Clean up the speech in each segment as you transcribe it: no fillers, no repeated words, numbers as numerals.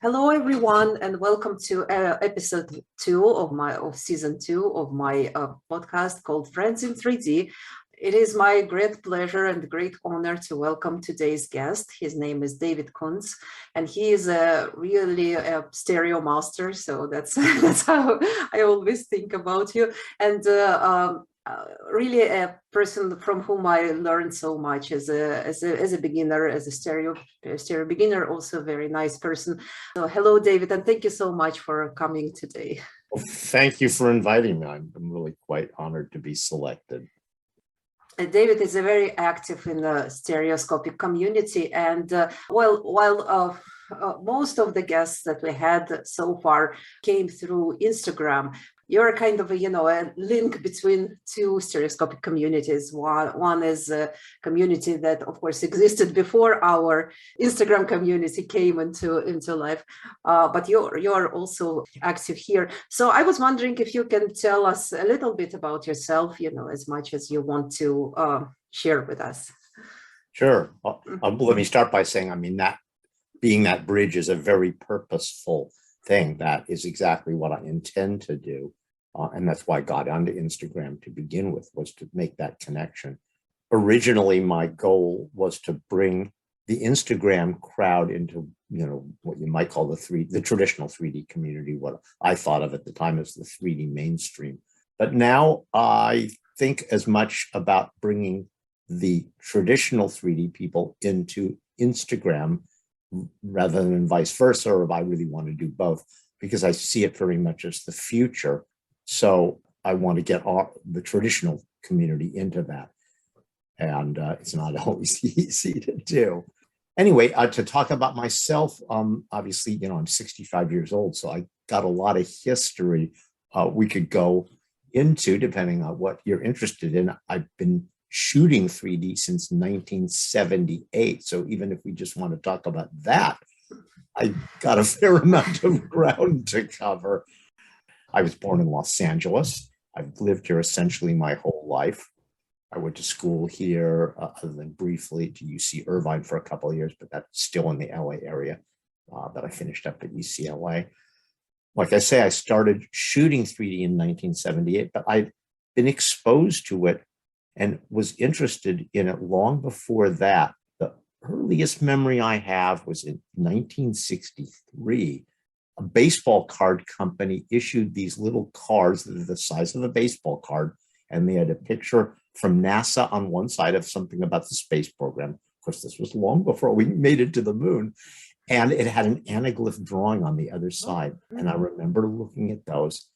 Hello, everyone, and welcome to episode two of season two of my podcast called Friends in 3D. It is my great pleasure and great honor to welcome today's guest. His name is David Kuntz, and he is really a stereo master. So that's that's how I always think about you. And really a person from whom I learned so much as a beginner, as a stereo beginner, also a very nice person. So hello, David, and thank you so much for coming today. Well, thank you for inviting me. I'm really quite honored to be selected. David is very active in the stereoscopic community, and while most of the guests that we had so far came through Instagram, you're kind of a link between two stereoscopic communities. One is a community that, of course, existed before our Instagram community came into life, but you're also active here. So I was wondering if you can tell us a little bit about yourself, as much as you want to share with us. Sure. Let me start by saying, that being that bridge is a very purposeful thing. That is exactly what I intend to do. And that's why I got onto Instagram to begin with, was to make that connection. Originally, my goal was to bring the Instagram crowd into, what you might call the traditional 3D community, what I thought of at the time as the 3D mainstream. But now I think as much about bringing the traditional 3D people into Instagram rather than vice versa, or if I really want to do both, because I see it very much as the future. So I want to get the traditional community into that. And it's not always easy to do. Anyway, to talk about myself, obviously, I'm 65 years old, so I got a lot of history we could go into, depending on what you're interested in. I've been shooting 3D since 1978. So even if we just want to talk about that, I got a fair amount of ground to cover. I was born in Los Angeles. I've lived here essentially my whole life. I went to school here, other than briefly, to UC Irvine for a couple of years, but that's still in the LA area. But I finished up at UCLA. Like I say, I started shooting 3D in 1978, but I'd been exposed to it and was interested in it long before that. The earliest memory I have was in 1963. A baseball card company issued these little cards that are the size of a baseball card, and they had a picture from NASA on one side of something about the space program. Of course, this was long before we made it to the moon. And it had an anaglyph drawing on the other side. And I remember looking at those,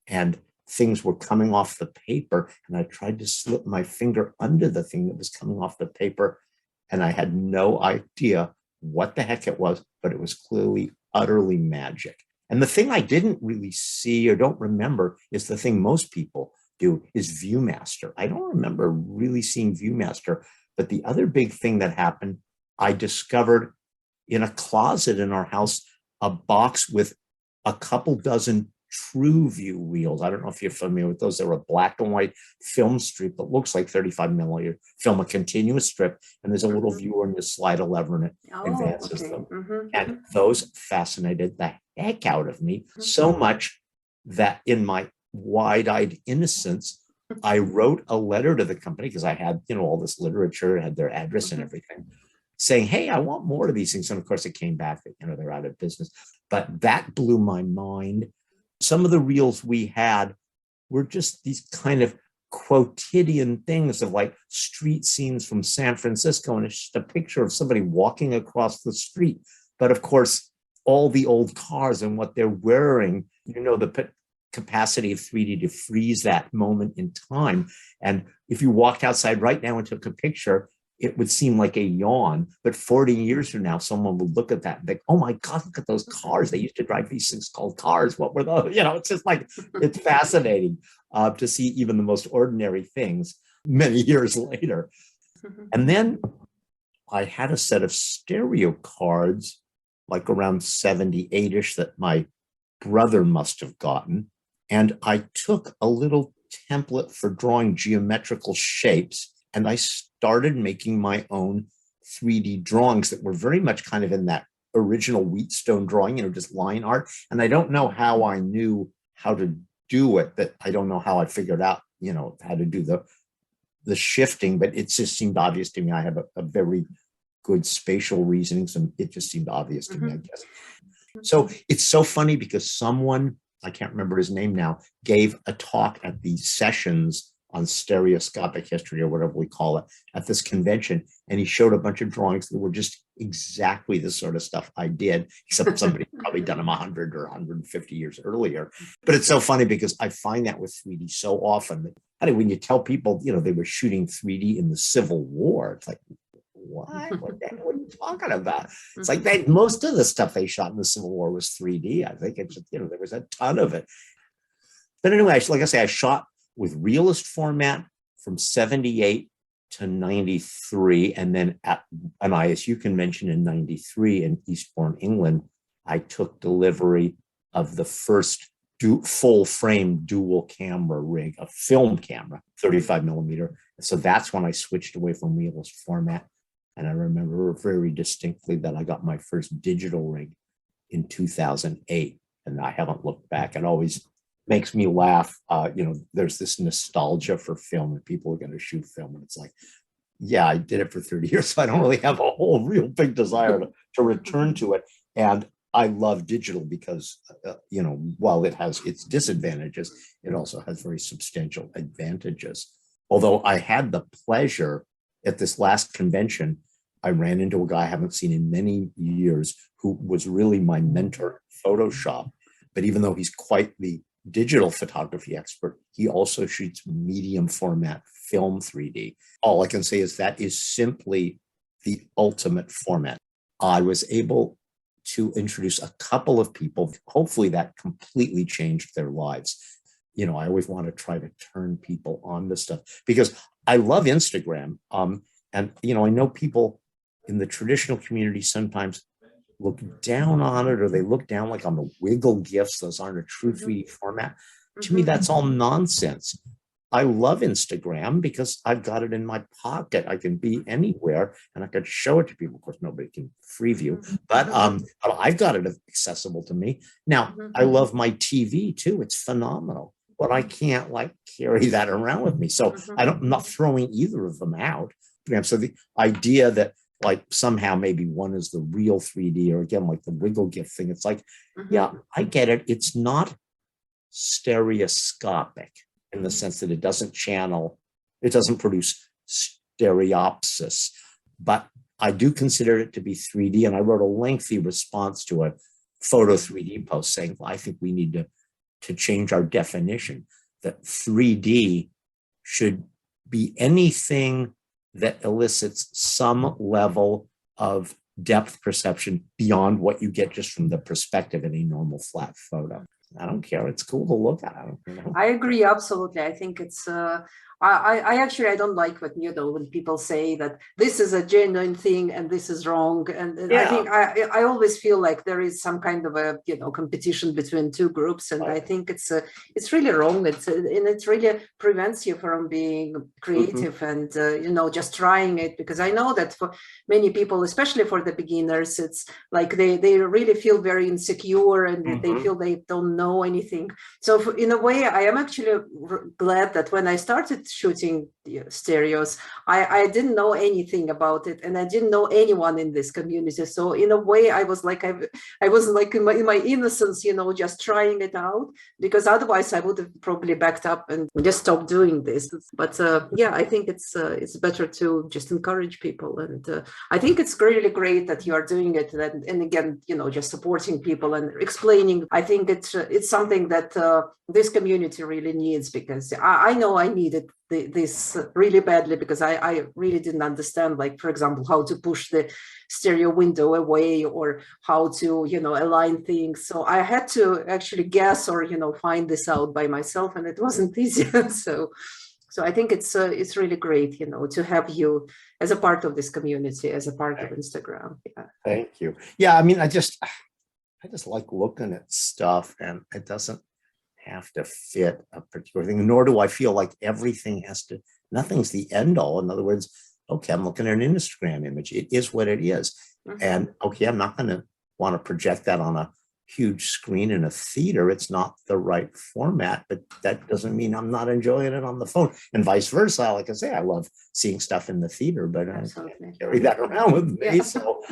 and things were coming off the paper, and I tried to slip my finger under the thing that was coming off the paper, and I had no idea what the heck it was, but it was clearly utterly magic. And the thing I didn't really see or don't remember is the thing most people do is Viewmaster. I don't remember really seeing Viewmaster, but the other big thing that happened, I discovered in a closet in our house, a box with a couple dozen True View reels. I don't know if you're familiar with those. They're a black and white film strip that looks like 35 millimeter film, a continuous strip, and there's a little viewer and you slide a lever and it advances them. And those fascinated the heck out of me, so much that in my wide-eyed innocence, I wrote a letter to the company, because I had, all this literature, had their address and everything, saying, hey, I want more of these things. And of course, it came back that, they're out of business. But that blew my mind. Some of the reels we had were just these kind of quotidian things of like street scenes from San Francisco. And it's just a picture of somebody walking across the street. But of course, all the old cars and what they're wearing, the capacity of 3D to freeze that moment in time. And if you walked outside right now and took a picture, it would seem like a yawn, but 40 years from now, someone would look at that and think, oh my God, look at those cars. They used to drive these things called cars. What were those? It's just like, it's fascinating to see even the most ordinary things many years later. And then I had a set of stereo cards, like around 78-ish, that my brother must have gotten. And I took a little template for drawing geometrical shapes, and I started making my own 3D drawings that were very much kind of in that original Wheatstone drawing, just line art. And I don't know how I knew how to do it, that I don't know how I figured out, how to do the shifting, but it just seemed obvious to me. I have a very good spatial reasoning, so it just seemed obvious to me, I guess. So it's so funny because someone, I can't remember his name now, gave a talk at the sessions on stereoscopic history or whatever we call it at this convention. And he showed a bunch of drawings that were just exactly the sort of stuff I did, except somebody probably done them 100 or 150 years earlier. But it's so funny because I find that with 3D so often. When you tell people, they were shooting 3D in the Civil War, it's like, what are you talking about? It's like most of the stuff they shot in the Civil War was 3D. I think it's, there was a ton of it. But anyway, like I say, I shot with realist format from 78 to 93. And then at an ISU convention in 93 in Eastbourne, England, I took delivery of the first full frame dual camera rig, a film camera, 35 millimeter. So that's when I switched away from realist format. And I remember very distinctly that I got my first digital rig in 2008. And I haven't looked back. It always makes me laugh. There's this nostalgia for film and people are going to shoot film. And it's like, yeah, I did it for 30 years. So I don't really have a whole real big desire to return to it. And I love digital because, while it has its disadvantages, it also has very substantial advantages. Although I had the pleasure at this last convention, I ran into a guy I haven't seen in many years who was really my mentor in Photoshop. But even though he's quite the digital photography expert, he also shoots medium format film 3D. All I can say is that is simply the ultimate format. I was able to introduce a couple of people. Hopefully that completely changed their lives. I always want to try to turn people on to stuff because I love Instagram. And, I know people in the traditional community sometimes look down on it, or they look down like on the wiggle GIFs. Those aren't a true 3D format. To me, that's all nonsense. I love Instagram because I've got it in my pocket. I can be anywhere and I could show it to people. Of course, nobody can free view, but I've got it accessible to me. Now, I love my TV too. It's phenomenal, but I can't carry that around with me. So I'm not throwing either of them out. So the idea that somehow maybe one is the real 3D, or again, the wiggle GIF thing. It's like, yeah, I get it. It's not stereoscopic in the sense that it doesn't produce stereopsis, but I do consider it to be 3D. And I wrote a lengthy response to a photo 3D post saying, well, I think we need to change our definition, that 3D should be anything that elicits some level of depth perception beyond what you get just from the perspective in a normal flat photo. I don't care. It's cool to look at. I agree. Absolutely. I think it's, I don't like when people say that this is a genuine thing and this is wrong. And I think I always feel like there is some kind of a, competition between two groups. And I think it's really wrong. And it really prevents you from being creative and, just trying it. Because I know that for many people, especially for the beginners, it's like they really feel very insecure and they feel they don't know anything. So in a way, I am actually glad that when I started shooting stereos, I didn't know anything about it, and I didn't know anyone in this community. So in a way, I was like in my innocence, just trying it out, because otherwise I would have probably backed up and just stopped doing this. But I think it's better to just encourage people, and I think it's really great that you are doing it, and again, just supporting people and explaining. I think it's something that this community really needs, because I know I needed this really badly, because I really didn't understand, for example, how to push the stereo window away or how to, align things. So I had to actually guess or, find this out by myself, and it wasn't easy. So I think it's really great, to have you as a part of this community, as a part of Instagram. Yeah. Thank you. Yeah, I mean, I just like looking at stuff, and it doesn't have to fit a particular thing, nor do I feel like everything nothing's the end all. In other words, okay, I'm looking at an Instagram image. It is what it is. And okay, I'm not going to want to project that on a huge screen in a theater, it's not the right format, but that doesn't mean I'm not enjoying it on the phone, and vice versa. Like I say, I love seeing stuff in the theater, but I can't carry that around with me. So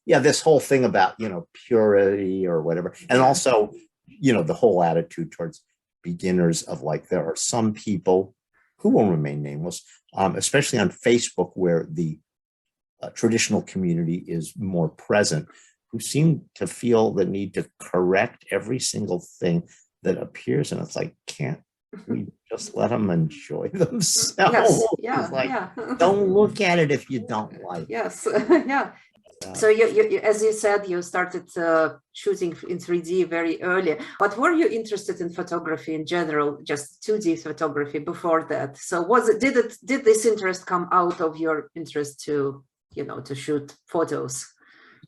this whole thing about, purity or whatever. And also, the whole attitude towards beginners of like, there are some people who will remain nameless, especially on Facebook, where the traditional community is more present, who seem to feel the need to correct every single thing that appears. And it's like, can't we just let them enjoy themselves? Don't look at it if you don't like it. Yes. Yeah. So you, as you said, you started shooting in 3D very early. But were you interested in photography in general, just 2D photography before that? So did this interest come out of your interest to shoot photos?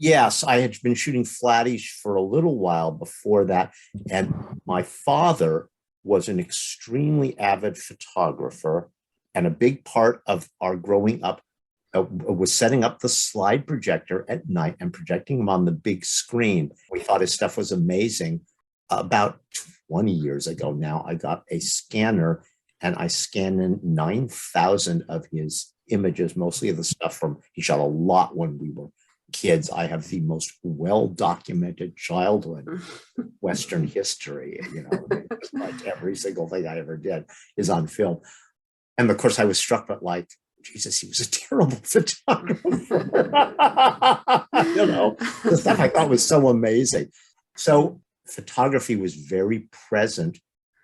Yes, I had been shooting flatties for a little while before that. And my father was an extremely avid photographer. And a big part of our growing up was setting up the slide projector at night and projecting him on the big screen. We thought his stuff was amazing. About 20 years ago now, I got a scanner and I scanned in 9,000 of his images, mostly of the stuff he shot a lot when we were kids. I have the most well-documented childhood Western history. Like every single thing I ever did is on film. And of course, I was struck by like, Jesus, he was a terrible photographer. The stuff I thought was so amazing. So photography was very present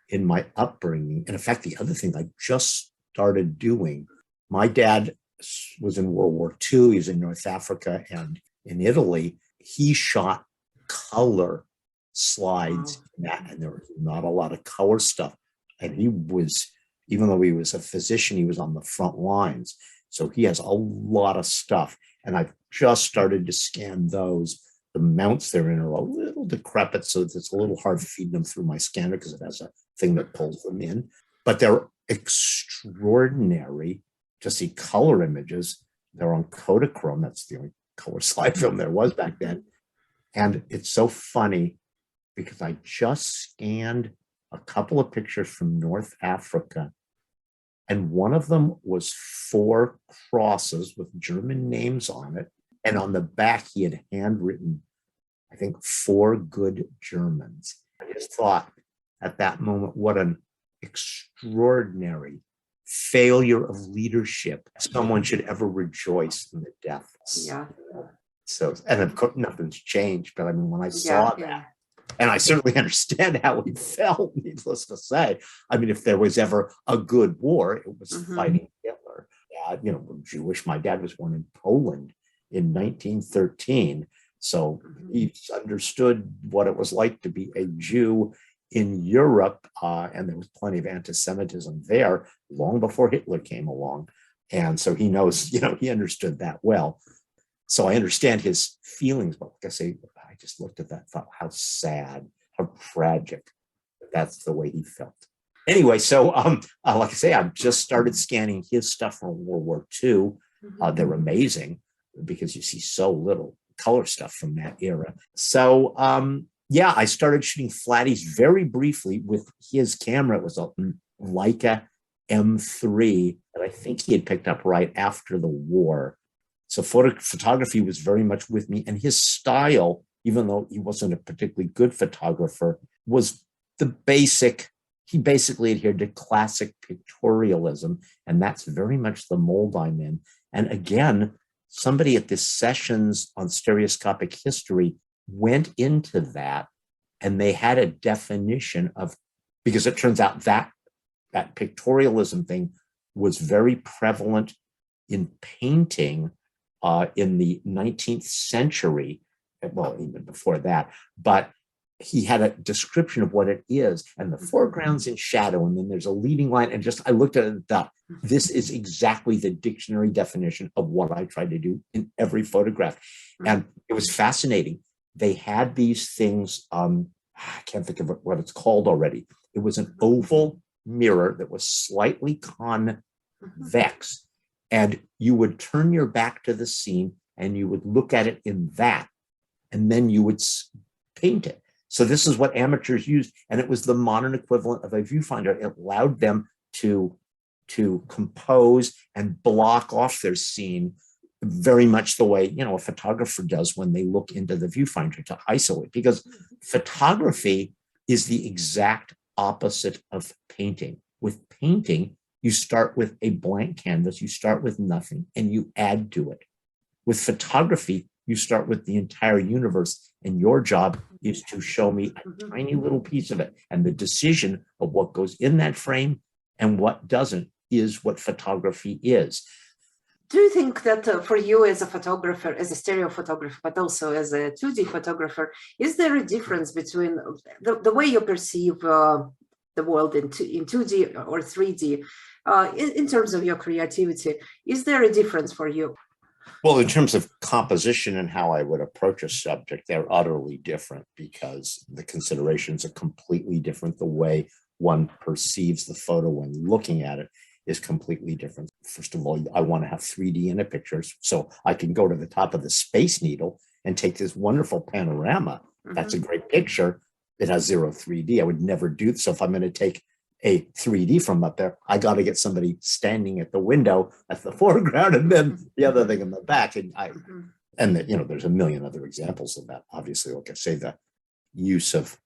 in my upbringing. And in fact, the other thing I just started doing, my dad was in World War II. He was in North Africa and in Italy. He shot color slides and there was not a lot of color stuff. And he was, even though he was a physician, he was on the front lines. So he has a lot of stuff. And I've just started to scan those. The mounts they're in are a little decrepit, so it's a little hard feeding them through my scanner because it has a thing that pulls them in. But they're extraordinary to see color images. They're on Kodachrome. That's the only color slide film there was back then. And it's so funny because I just scanned a couple of pictures from North Africa. And one of them was 4 crosses with German names on it. And on the back, he had handwritten, I think, 4 good Germans. I just thought at that moment, what an extraordinary failure of leadership. Someone should ever rejoice in the deaths. Yeah. So, and of course, nothing's changed. But I mean, when I saw that, and I certainly understand how he felt, needless to say. I mean, if there was ever a good war, it was fighting Hitler. We're Jewish. My dad was born in Poland in 1913. So he understood what it was like to be a Jew in Europe. And there was plenty of anti-Semitism there long before Hitler came along. And so he knows, he understood that well. So I understand his feelings, but like I say, I just looked at that and thought, how sad, how tragic. That's the way he felt. Anyway, so like I say, I've just started scanning his stuff from World War II. They're amazing because you see so little color stuff from that era. So I started shooting flatties very briefly with his camera. It was a Leica M3 that I think he had picked up right after the war. So photography was very much with me, and his style, even though he wasn't a particularly good photographer, was the basic. He basically adhered to classic pictorialism, and that's very much the mold I'm in. And again, somebody at the sessions on stereoscopic history went into that, and they had a definition of, because it turns out that pictorialism thing was very prevalent in painting in the 19th century, well, even before that, but he had a description of what it is, and the foreground's in shadow, and then there's a leading line, and just, I looked at it and thought, this is exactly the dictionary definition of what I tried to do in every photograph. And it was fascinating. They had these things, I can't think of what it's called already. It was an oval mirror that was slightly convex, and you would turn your back to the scene and you would look at it in that. and then you would paint it. So this is what amateurs used, and it was the modern equivalent of a viewfinder. It allowed them to compose and block off their scene very much the way, a photographer does when they look into the viewfinder to isolate, because photography is the exact opposite of painting. With painting, you start with a blank canvas, you start with nothing, and you add to it. With photography, you start with the entire universe, and your job is to show me a tiny little piece of it. And the decision of what goes in that frame and what doesn't is what photography is. Do you think that for you as a photographer, as a stereo photographer, but also as a 2D photographer, is there a difference between the way you perceive the world in 2D or 3D in terms of your creativity? Is there a difference for you? Well, in terms of composition and how I would approach a subject, they're utterly different because the considerations are completely different. The way one perceives the photo when looking at it is completely different. First of all, I want to have 3D in a picture, so I can go to the top of the Space Needle and take this wonderful panorama. That's a great picture. It has zero 3D. I would never do this. So if I'm going to take a 3D from up there, I got to get somebody standing at the window at the foreground and then the other thing in the back. And there's a million other examples of that. Obviously, like I say, the use of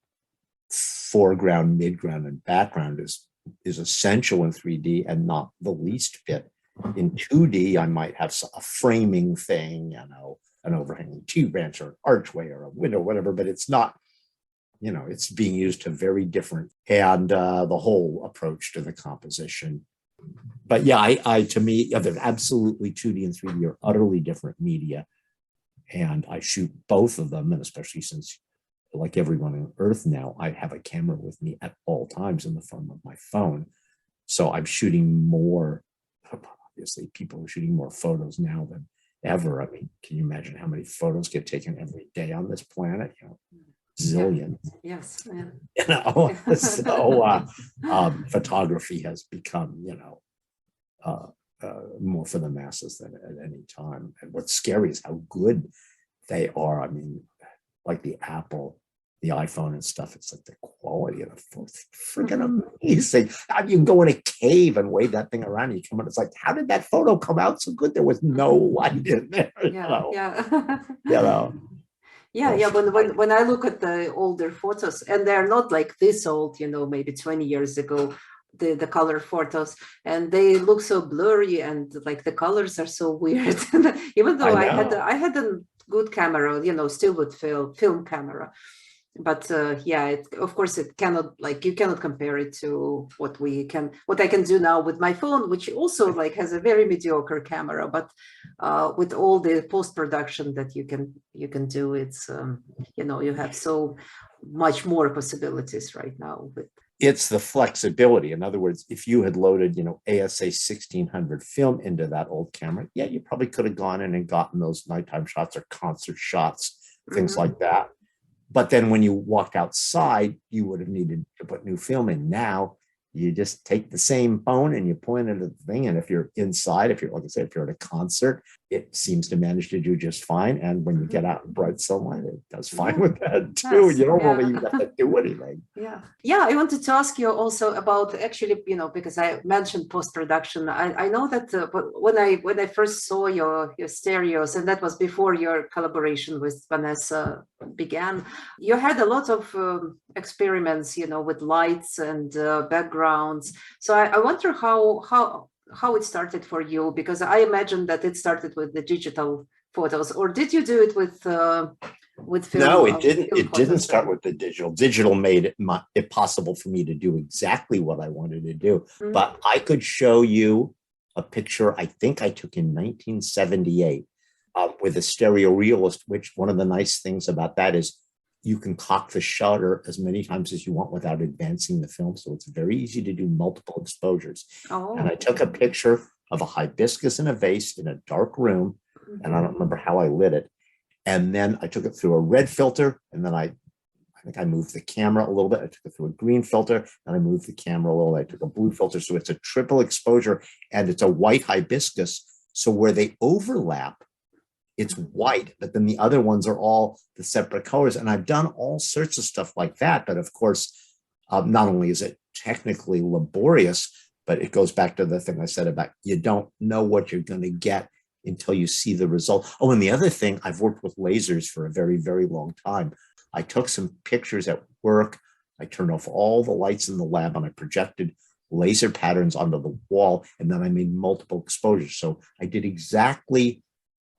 foreground, midground, and background is essential in 3D and not the least bit. In 2D, I might have a framing thing, an overhanging tree branch or an archway or a window, whatever, but it's not, it's being used to very different, and the whole approach to the composition. But yeah, to me, they're absolutely 2D and 3D are utterly different media. And I shoot both of them, and especially since, like everyone on Earth now, I have a camera with me at all times in the form of my phone. So I'm shooting more, obviously people are shooting more photos now than ever. I mean, can you imagine how many photos get taken every day on this planet? Zillions. Yes. So photography has become, more for the masses than at any time. And what's scary is how good they are. I mean, like the Apple, the iPhone and stuff, it's like the quality of the photos, freaking amazing. You can go in a cave and wave that thing around and you come out, it's like, how did that photo come out so good? There was no light in there. When I look at the older photos, and they're not like this old, maybe 20 years ago, the color photos, and they look so blurry and like the colors are so weird. Even though I had a good camera, still with film camera, but of course it cannot, you cannot compare it to what I can do now with my phone, which also has a very mediocre camera, but with all the post-production that you can do, it's you have so much more possibilities right now with. It's the flexibility. In other words, if you had loaded, ASA 1600 film into that old camera, you probably could have gone in and gotten those nighttime shots or concert shots, things like that. But then when you walked outside, you would have needed to put new film in. Now, you just take the same phone and you point it at the thing. And if you're inside, if you're at a concert, it seems to manage to do just fine. And when you get out in bright sunlight, it does fine with that too. You don't really even have to do anything. I wanted to ask you also about actually, because I mentioned post-production. I know that when I first saw your stereos, and that was before your collaboration with Vanessa began, you had a lot of experiments, with lights and backgrounds. So I wonder how it started for you, because I imagine that it started with the digital photos, or did you do it with film? No, it didn't. It didn't start with the digital. Digital made it possible for me to do exactly what I wanted to do. But I could show you a picture I think I took in 1978 with a stereo realist, which one of the nice things about that is you can cock the shutter as many times as you want without advancing the film. So it's very easy to do multiple exposures. And I took a picture of a hibiscus in a vase in a dark room, and I don't remember how I lit it. And then I took it through a red filter, and then I think I moved the camera a little bit. I took it through a green filter, and I moved the camera a little. I took a blue filter. So it's a triple exposure, and it's a white hibiscus. So where they overlap, it's white, but then the other ones are all the separate colors. And I've done all sorts of stuff like that. But of course, not only is it technically laborious, but it goes back to the thing I said about you don't know what you're going to get until you see the result. Oh, and the other thing, I've worked with lasers for a very, very long time. I took some pictures at work. I turned off all the lights in the lab and I projected laser patterns onto the wall. And then I made multiple exposures. So I did exactly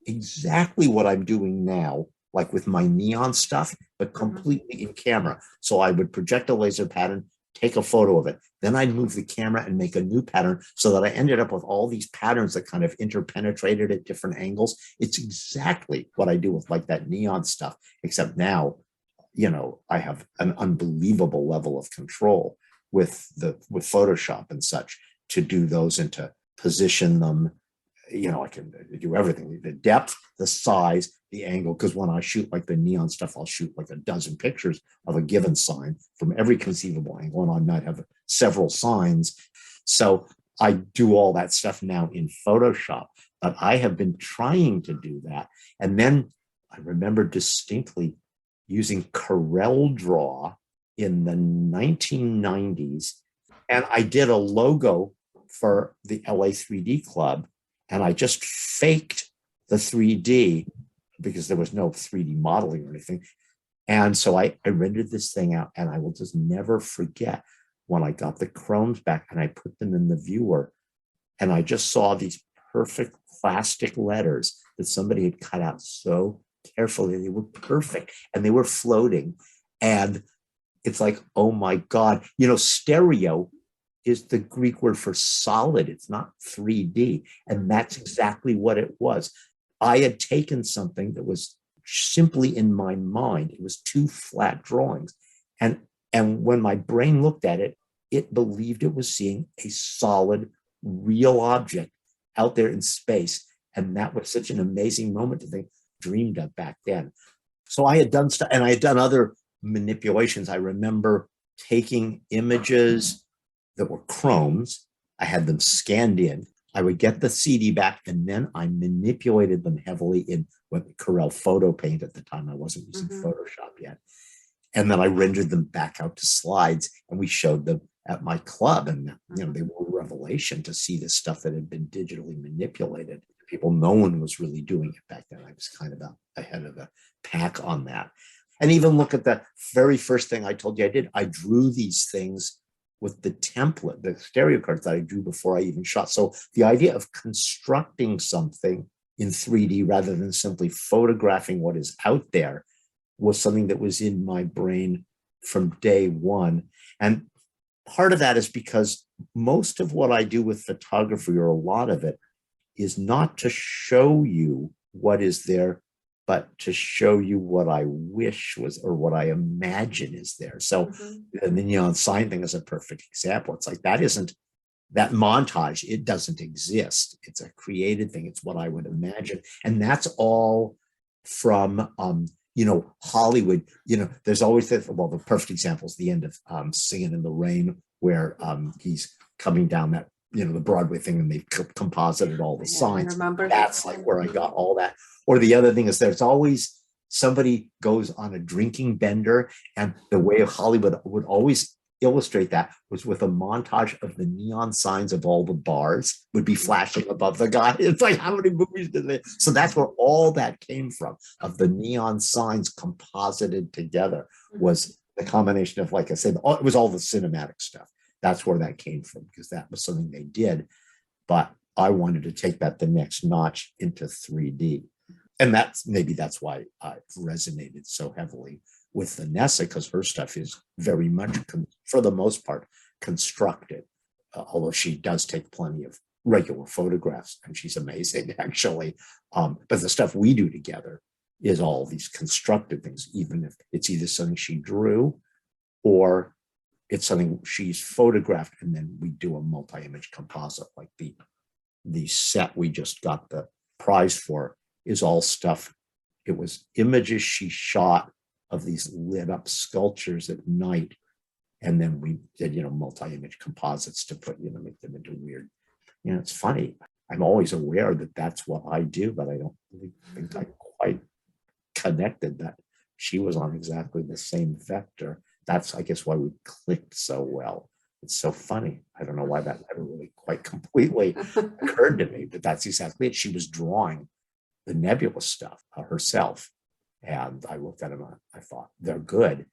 what I'm doing now, like with my neon stuff, but completely in camera. So I would project a laser pattern, take a photo of it. Then I'd move the camera and make a new pattern so that I ended up with all these patterns that kind of interpenetrated at different angles. It's exactly what I do with like that neon stuff, except now, I have an unbelievable level of control with Photoshop and such to do those and to position them. I can do everything, the depth, the size, the angle, because when I shoot like the neon stuff, I'll shoot like a dozen pictures of a given sign from every conceivable angle, and I might have several signs. So I do all that stuff now in Photoshop, but I have been trying to do that. And then I remember distinctly using CorelDRAW in the 1990s, and I did a logo for the LA 3D Club. And I just faked the 3D because there was no 3D modeling or anything. And so I rendered this thing out, and I will just never forget when I got the chromes back and I put them in the viewer. And I just saw these perfect plastic letters that somebody had cut out so carefully. They were perfect and they were floating. And it's like, oh my God, stereo is the Greek word for solid. It's not 3D. And that's exactly what it was. I had taken something that was simply in my mind. It was two flat drawings. And when my brain looked at it, it believed it was seeing a solid, real object out there in space. And that was such an amazing moment to think, dreamed of back then. So I had done stuff, and I had done other manipulations. I remember taking images that were chromes. I had them scanned in. I would get the CD back, and then I manipulated them heavily in what Corel Photo Paint at the time. I wasn't using Photoshop yet. And then I rendered them back out to slides, and we showed them at my club. And they were a revelation to see this stuff that had been digitally manipulated. No one was really doing it back then. I was kind of ahead of the pack on that. And even look at the very first thing I told you I did. I drew these things with the template, the stereo cards that I drew before I even shot. So the idea of constructing something in 3D rather than simply photographing what is out there was something that was in my brain from day one. And part of that is because most of what I do with photography, or a lot of it, is not to show you what is there, but to show you what I wish was, or what I imagine is there. So the neon sign thing is a perfect example. It's like, that montage, it doesn't exist. It's a created thing. It's what I would imagine. And that's all from, Hollywood. There's always that, the perfect example is the end of Singing in the Rain, where he's coming down that, the Broadway thing, and they've composited all the signs. That's like where I got all that. Or the other thing is there's always somebody goes on a drinking bender, and the way of Hollywood would always illustrate that was with a montage of the neon signs of all the bars would be flashing above the guy. It's like, how many movies did they? So that's where all that came from, of the neon signs composited together, was the combination of, like I said, it was all the cinematic stuff. That's where that came from, because that was something they did. But I wanted to take that the next notch into 3D. And maybe that's why I've resonated so heavily with Vanessa, because her stuff is very much, for the most part, constructed. Although she does take plenty of regular photographs, and she's amazing, actually. But the stuff we do together is all these constructed things, even if it's either something she drew or it's something she's photographed, and then we do a multi-image composite. Like the set we just got the prize for is all stuff. It was images she shot of these lit up sculptures at night. And then we did, multi-image composites to put, make them into weird, it's funny. I'm always aware that that's what I do, but I don't really think I quite connected that she was on exactly the same vector. That's, I guess, why we clicked so well. It's so funny. I don't know why that never really quite completely occurred to me, but that's exactly it. She was drawing the nebula stuff herself. And I looked at them and I thought, they're good,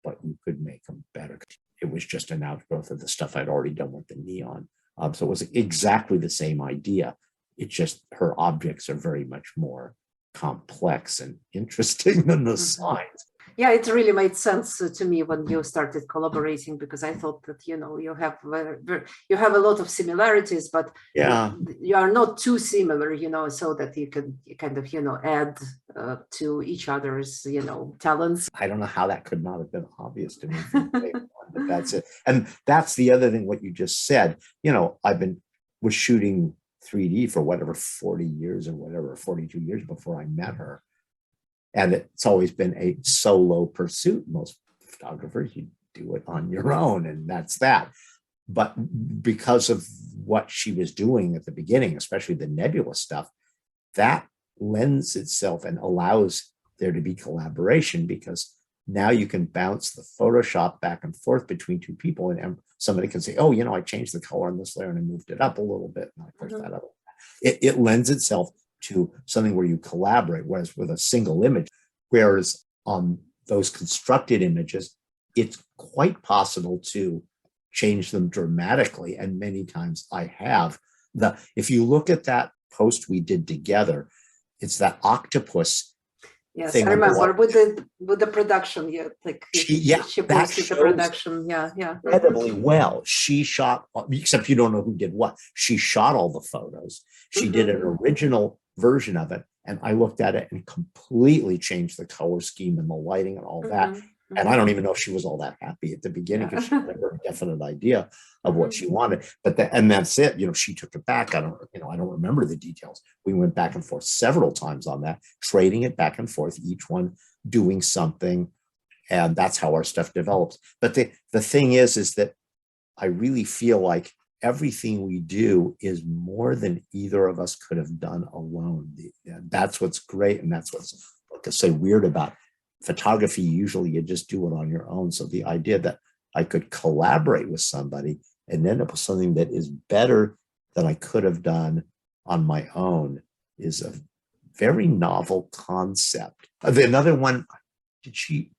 but you could make them better. It was just an outgrowth of the stuff I'd already done with the neon. So it was exactly the same idea. It's just her objects are very much more complex and interesting than the signs. Yeah, it really made sense to me when you started collaborating, because I thought that, you know, you have a lot of similarities, but you are not too similar, you know, so that you can kind of, you know, add to each other's, you know, talents. I don't know how that could not have been obvious to me from day one, but that's it. And that's the other thing, what you just said. You know, was shooting 3D for whatever 40 years or whatever, 42 years before I met her. And it's always been a solo pursuit. Most photographers, you do it on your own, and that's that. But because of what she was doing at the beginning, especially the nebula stuff, that lends itself and allows there to be collaboration, because now you can bounce the Photoshop back and forth between two people, and somebody can say, oh, you know, I changed the color on this layer and I moved it up a little bit, and I pushed that up. It lends itself to something where you collaborate, whereas with a single image, whereas on those constructed images, it's quite possible to change them dramatically. And many times I have. If you look at that post we did together, it's that octopus. Yes, I remember with the production. Yeah, like she posted the production. Yeah. Incredibly well. She shot, except you don't know who did what. She shot all the photos. She did an original version of it, and I looked at it and completely changed the color scheme and the lighting and all that. And I don't even know if she was all that happy at the beginning, because she had a very definite idea of what she wanted. But and that's it. You know, she took it back. I don't remember the details. We went back and forth several times on that, trading it back and forth, each one doing something, and that's how our stuff develops. But the thing is that I really feel like everything we do is more than either of us could have done alone. That's what's great, and that's what's, like I say, weird about photography. Usually you just do it on your own. So the idea that I could collaborate with somebody and end up with something that is better than I could have done on my own is a very novel concept. Another one, she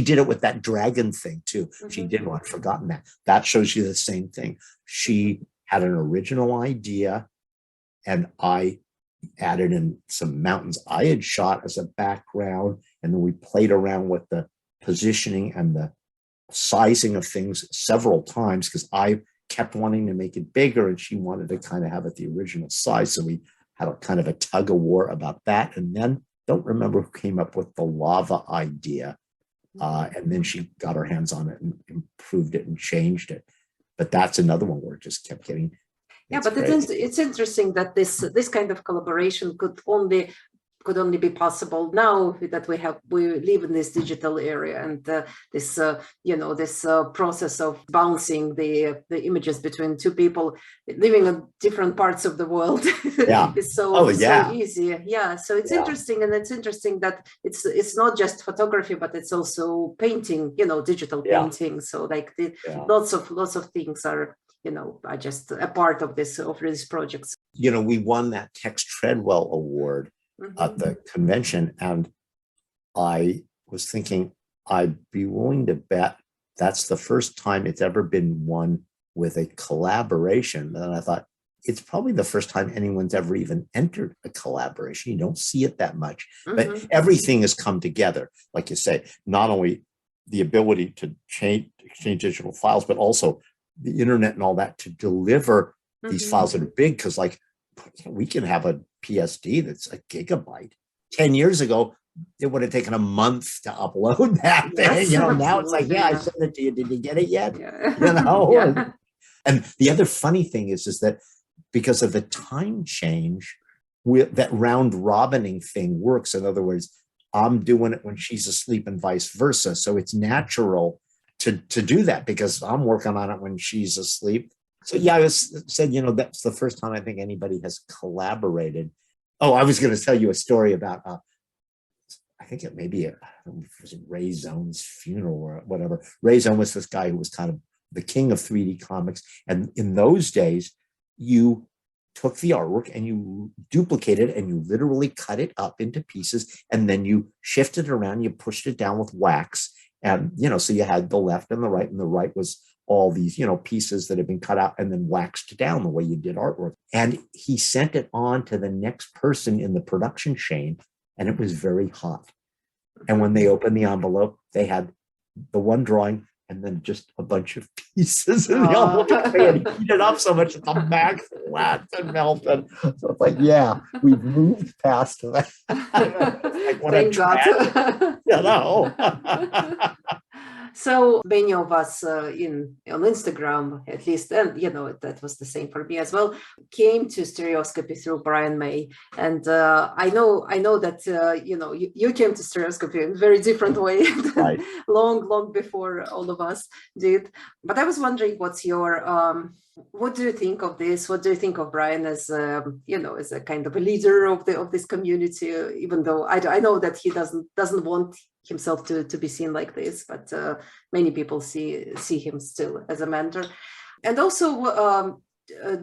did it with that dragon thing too. She did one, I'd forgotten that. That shows you the same thing. She had an original idea, and I added in some mountains I had shot as a background, and then we played around with the positioning and the sizing of things several times, because I kept wanting to make it bigger and she wanted to kind of have it the original size. So we had a kind of a tug of war about that. And then don't remember who came up with the lava idea. And then she got her hands on it and improved it and changed it. But that's another one where it just kept getting. Yeah, but it's interesting that this kind of collaboration could only be possible now that we live in this digital era, and this process of bouncing the images between two people living in different parts of the world is so easy. Yeah, so it's interesting, and it's interesting that it's not just photography, but it's also painting, digital painting. So like lots of things are are just a part of these projects. We won that Tex Treadwell Award at the convention, and I was thinking I'd be willing to bet that's the first time it's ever been won with a collaboration. And I thought it's probably the first time anyone's ever even entered a collaboration. You don't see it that much, but everything has come together, like you say, not only the ability to exchange digital files, but also the internet and all that to deliver these files that are big. Because like we can have a PSD that's a gigabyte. 10 years ago, it would have taken a month to upload that thing. Now it's like, I sent it to you. Did you get it yet? And the other funny thing is that because of the time change, that round robining thing works. In other words, I'm doing it when she's asleep and vice versa. So it's natural to do that, because I'm working on it when she's asleep So yeah, said, that's the first time I think anybody has collaborated. Oh, I was going to tell you a story about, I think it may be was it Ray Zone's funeral or whatever. Ray Zone was this guy who was kind of the king of 3D comics. And in those days, you took the artwork and you duplicated and you literally cut it up into pieces. And then you shifted it around, you pushed it down with wax. And, so you had the left and the right was all these, pieces that had been cut out and then waxed down the way you did artwork. And he sent it on to the next person in the production chain, and it was very hot. And when they opened the envelope, they had the one drawing and then just a bunch of pieces in the envelope. They had heated up so much that the back flapped and melted. So it's like, yeah, we've moved past that. Like, thank God. So many of us on Instagram, at least, and that was the same for me as well, came to stereoscopy through Brian May. And I know that you came to stereoscopy in a very different way, right. long before all of us did. But I was wondering, what's your what do you think of this? What do you think of Brian as as a kind of a leader of this community? Even though I know that he doesn't want himself to be seen like this, but many people see him still as a mentor. And also,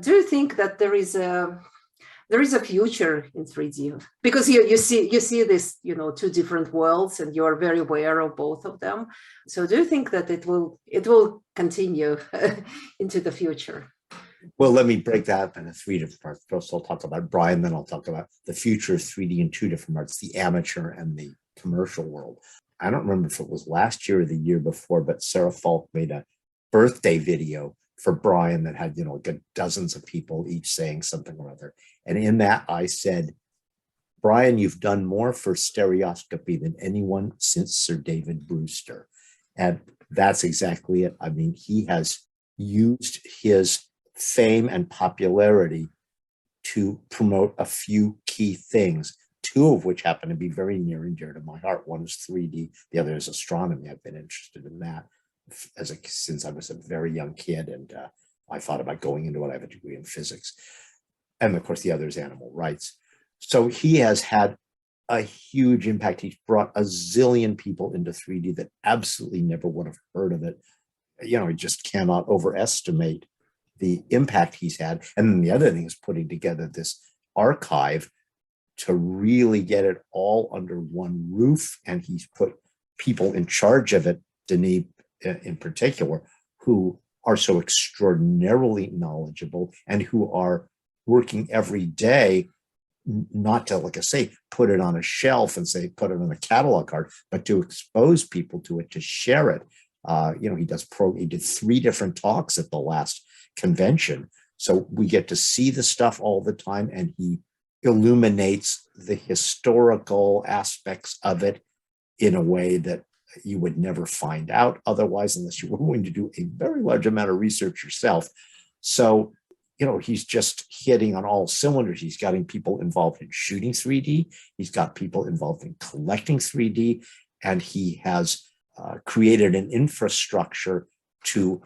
do you think that there is a future in 3D? Because you see this, two different worlds, and you are very aware of both of them. So do you think that it will continue into the future? Well, let me break that up into three different parts. First, I'll talk about Brian, then I'll talk about the future of 3D in two different parts, the amateur and the commercial world. I don't remember if it was last year or the year before, but Sarah Falk made a birthday video for Brian that had, dozens of people each saying something or other. And in that, I said, Brian, you've done more for stereoscopy than anyone since Sir David Brewster. And that's exactly it. I mean, he has used his fame and popularity to promote a few key things, two of which happen to be very near and dear to my heart. One is 3D, the other is astronomy. I've been interested in that since I was a very young kid, and I thought about going into it. I have a degree in physics. And of course, the other is animal rights. So he has had a huge impact. He's brought a zillion people into 3D that absolutely never would have heard of it. You just cannot overestimate the impact he's had. And then the other thing is putting together this archive to really get it all under one roof. And he's put people in charge of it, Denis in particular, who are so extraordinarily knowledgeable and who are working every day, not to, like I say, put it on a shelf and say, put it on a catalog card, but to expose people to it, to share it. He did 3 different talks at the last convention. So we get to see the stuff all the time, and he illuminates the historical aspects of it in a way that you would never find out otherwise, unless you were willing to do a very large amount of research yourself. So, he's just hitting on all cylinders. He's getting people involved in shooting 3D. He's got people involved in collecting 3D, and he has created an infrastructure to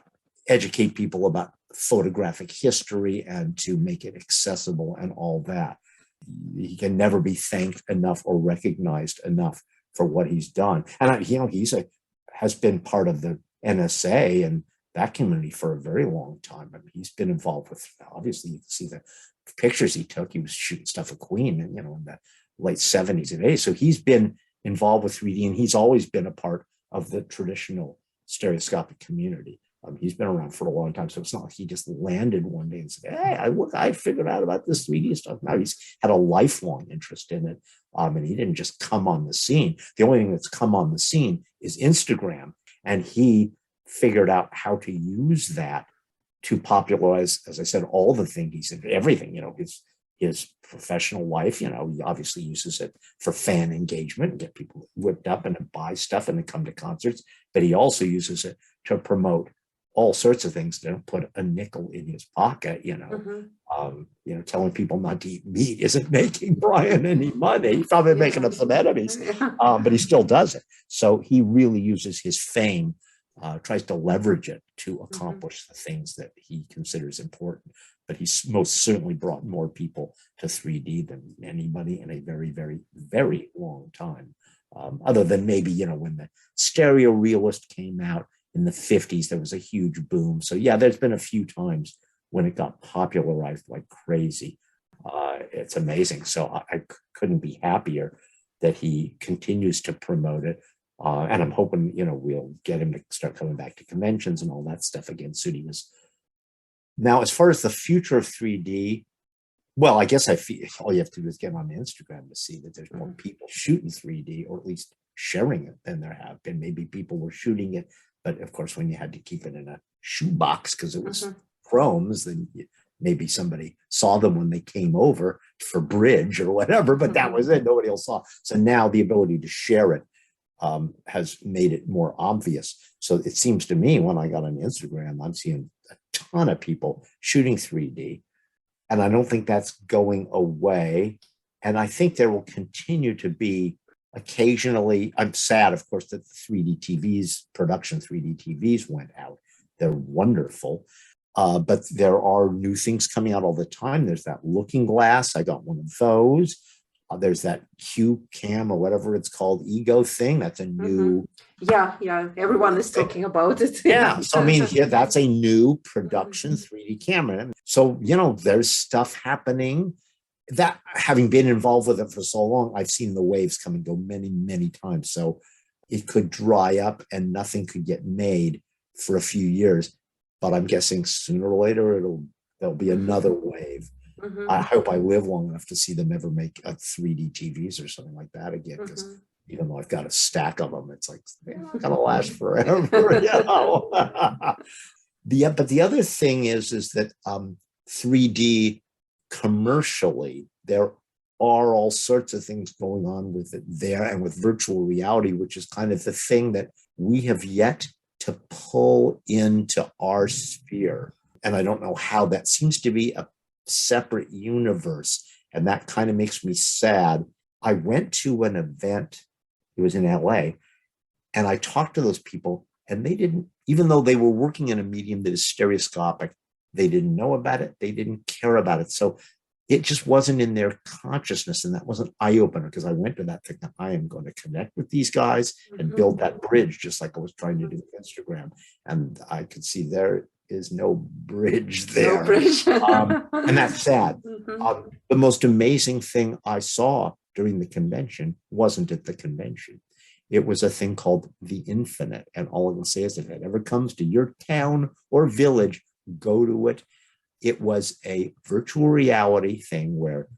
educate people about photographic history and to make it accessible and all that. He can never be thanked enough or recognized enough for what he's done. And has been part of the NSA and that community for a very long time. I mean, he's been involved with, obviously you can see the pictures he took. He was shooting stuff at Queen, in the late 70s and 80s. So he's been involved with 3D, and he's always been a part of the traditional stereoscopic community. He's been around for a long time, so it's not like he just landed one day and said, "Hey, I figured out about this 3D stuff." Now he's had a lifelong interest in it, and he didn't just come on the scene. The only thing that's come on the scene is Instagram, and he figured out how to use that to popularize, as I said, all the things he said, everything. His professional life. He obviously uses it for fan engagement and get people whipped up and to buy stuff and to come to concerts. But he also uses it to promote all sorts of things. Don't put a nickel in his pocket, telling people not to eat meat isn't making Brian any money. He's probably making up some enemies, but he still does it. So he really uses his fame tries to leverage it to accomplish the things that he considers important. But he's most certainly brought more people to 3D than anybody in a very, very, very long time. Other than maybe, when the stereo realist came out in the 50s, there was a huge boom. So yeah, there's been a few times when it got popularized like crazy. It's amazing. So I couldn't be happier that he continues to promote it. And I'm hoping, we'll get him to start coming back to conventions and all that stuff again soon. Now, as far as the future of 3D, well, I guess all you have to do is get on Instagram to see that there's more people shooting 3D, or at least sharing it, than there have been. Maybe people were shooting it, but of course, when you had to keep it in a shoebox because it was chromes, then maybe somebody saw them when they came over for bridge or whatever, but that was it. Nobody else saw. So now the ability to share it has made it more obvious. So it seems to me when I got on Instagram, I'm seeing a ton of people shooting 3D. And I don't think that's going away. And I think there will continue to be occasionally, I'm sad, of course, that the 3D TVs, production 3D TVs went out. They're wonderful. But there are new things coming out all the time. There's that looking glass. I got one of those. There's that Q cam or whatever it's called, ego thing. That's a new. Yeah. Everyone is talking about it. Yeah. So, I mean, that's a new production 3D camera. So, there's stuff happening that, having been involved with it for so long, I've seen the waves come and go many, many times. So it could dry up and nothing could get made for a few years. But I'm guessing sooner or later, there'll be another wave. I hope I live long enough to see them ever make a 3D TVs or something like that again, because even though I've got a stack of them, it's like, they're not going to last forever. But the other thing is that 3D commercially, there are all sorts of things going on with it there, and with virtual reality, which is kind of the thing that we have yet to pull into our sphere. And I don't know how. That seems to be a separate universe, and that kind of makes me sad. I went to an event, it was in LA, and I talked to those people, and they didn't, even though they were working in a medium that is stereoscopic, they didn't know about it, they didn't care about it. So it just wasn't in their consciousness, and that was an eye-opener, because I went to that thinking, I am going to connect with these guys and build that bridge, just like I was trying to do with Instagram. And I could see there is no bridge there. No bridge. And that's sad. The most amazing thing I saw during the convention wasn't at the convention. It was a thing called The Infinite. And all I can say is, if it ever comes to your town or village, go to it. It was a virtual reality thing where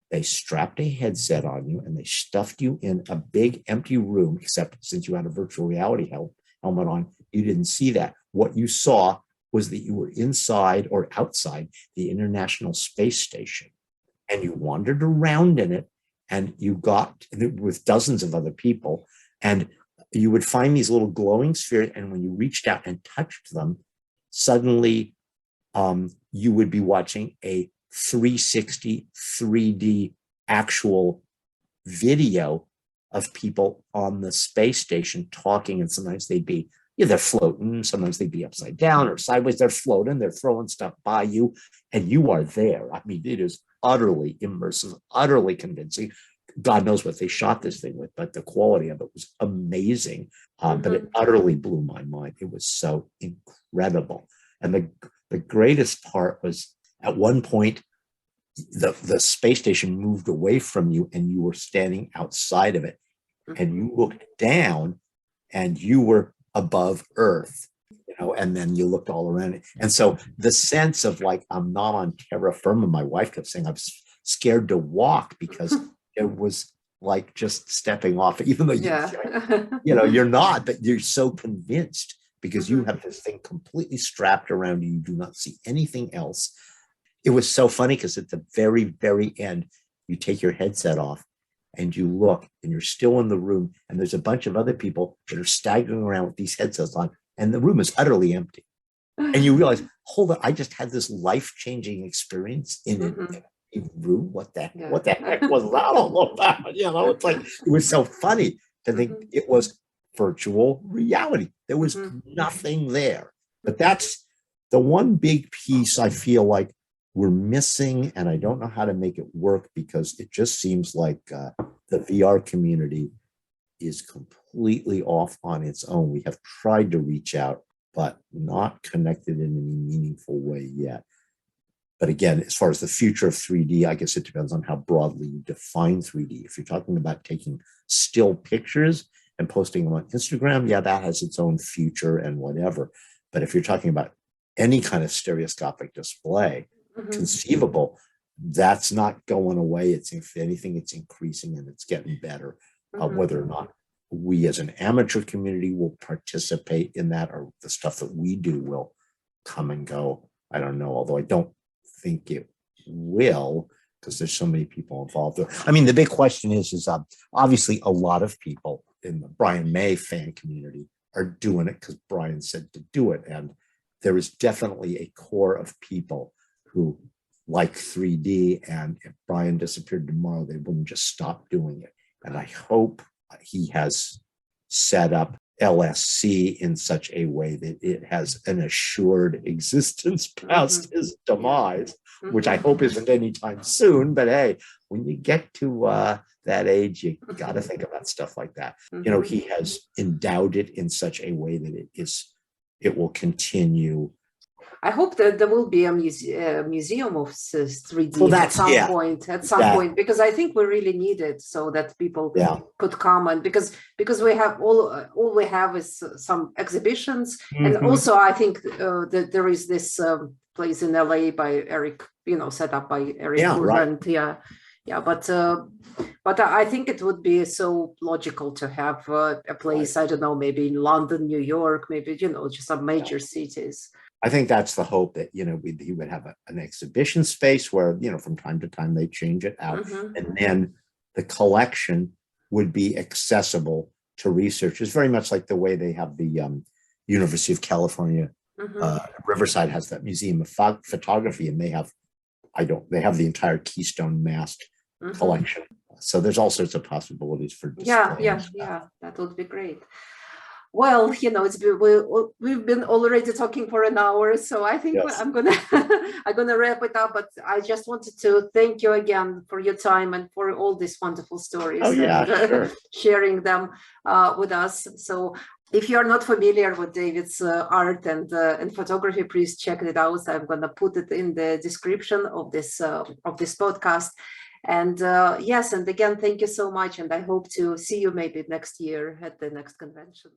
they strapped a headset on you and they stuffed you in a big empty room, except since you had a virtual reality helmet on, you didn't see that. What you saw was that you were inside or outside the International Space Station, and you wandered around in it, and you got with dozens of other people, and you would find these little glowing spheres, and when you reached out and touched them, suddenly you would be watching a 360 3D actual video of people on the space station talking, and sometimes they'd be, they're floating, sometimes they'd be upside down or sideways, they're floating, they're throwing stuff by you, and you are there. I mean, it is utterly immersive, utterly convincing. God knows what they shot this thing with, but the quality of it was amazing. But it utterly blew my mind. It was so incredible. And the greatest part was, at one point, the space station moved away from you and you were standing outside of it, and you looked down and you were above Earth, and then you looked all around it. And so the sense of like, I'm not on terra firma, my wife kept saying, I'm scared to walk, because it was like just stepping off, even though you're not, but you're so convinced, because you have this thing completely strapped around you. You do not see anything else. It was so funny, because at the very, very end, you take your headset off and you look, and you're still in the room, and there's a bunch of other people that are staggering around with these headsets on, and the room is utterly empty. And you realize, hold on, I just had this life-changing experience in a room. What the heck was that all about? It's like, it was so funny to think it was virtual reality. There was Mhm. nothing there. But that's the one big piece I feel like we're missing, and I don't know how to make it work because it just seems like the VR community is completely off on its own. We have tried to reach out, but not connected in any meaningful way yet. But again, as far as the future of 3D, I guess it depends on how broadly you define 3D. If you're talking about taking still pictures and posting them on Instagram, yeah, that has its own future and whatever. But if you're talking about any kind of stereoscopic display, Mhm. conceivable, that's not going away. It's, if anything, it's increasing and it's getting better. Mhm. Whether or not we as an amateur community will participate in that, or the stuff that we do will come and go, I don't know, although I don't think it will, because there's so many people involved. I mean, the big question is obviously a lot of people in the Brian May fan community are doing it because Brian said to do it. And there is definitely a core of people who like 3D, and if Brian disappeared tomorrow, they wouldn't just stop doing it. And I hope he has set up LSC in such a way that it has an assured existence past Mhm. his demise, Mhm. which I hope isn't anytime soon. But hey, when you get to that age, you got to think about stuff like that. You know, Mhm. he has endowed it in such a way that it will continue. I hope that there will be a museum of 3D Well, at that's, some yeah, point, exactly. because I think we really need it so that people Yeah. could come, and because we have all we have is some exhibitions, and Mhm. also I think that there is this place in LA by Eric, set up by Eric Yeah, right. Urban, yeah, but I think it would be so logical to have a place, I don't know, maybe in London, New York, maybe just some major cities. I think that's the hope, that, he would have an exhibition space where, from time to time they change it out. Mhm. And then the collection would be accessible to researchers, very much like the way they have the University of California, Mhm. Riverside has that museum of photography, and they have the entire Keystone mask Mhm. collection. So there's all sorts of possibilities for display. Yeah, that would be great. Well, we've been already talking for an hour, so I think Yes. I'm gonna I'm gonna wrap it up. But I just wanted to thank you again for your time and for all these wonderful stories, Oh, yeah, and sure. sharing them with us. So if you're not familiar with David's art and photography, please check it out. I'm gonna put it in the description of this podcast. And yes, and again, thank you so much. And I hope to see you maybe next year at the next convention.